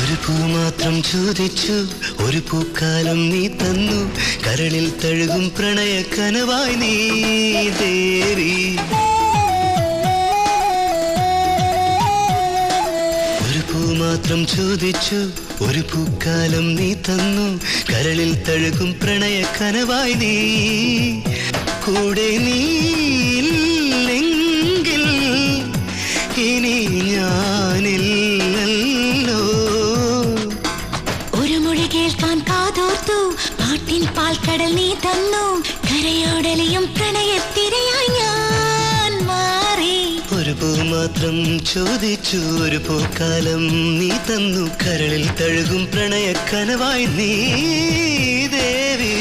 ഒരു പൂ മാത്രം ചോദിച്ചു, ഒരു പൂക്കാലം നീ തന്നു, കരളിൽ തഴുകും പ്രണയ കനവായി നീ ദേവി. ഒരു പൂ മാത്രം ചോദിച്ചു, ഒരു പൂക്കാലം നീ തന്നു, കരളിൽ തഴുകും പ്രണയ കനവായി നീ. കൂടെ നീല്ലെങ്കിൽ ഇനി ഞാനില്ലല്ലോ. ഒരു മൊഴി കേൾക്കാൻ കാതോർത്തു, പാട്ടിൻ പാൽക്കടൽ നീ തന്നു, കരയോടലിയും പ്രണയത്തിരയായി ഞാൻ മാറി. ഒരു പൂ മാത്രം ചോദിച്ചു, ഒരു പൂക്കാലം നീ തന്നു, കരളിൽ തഴുകും പ്രണയ കനവായി നീ ദേവി.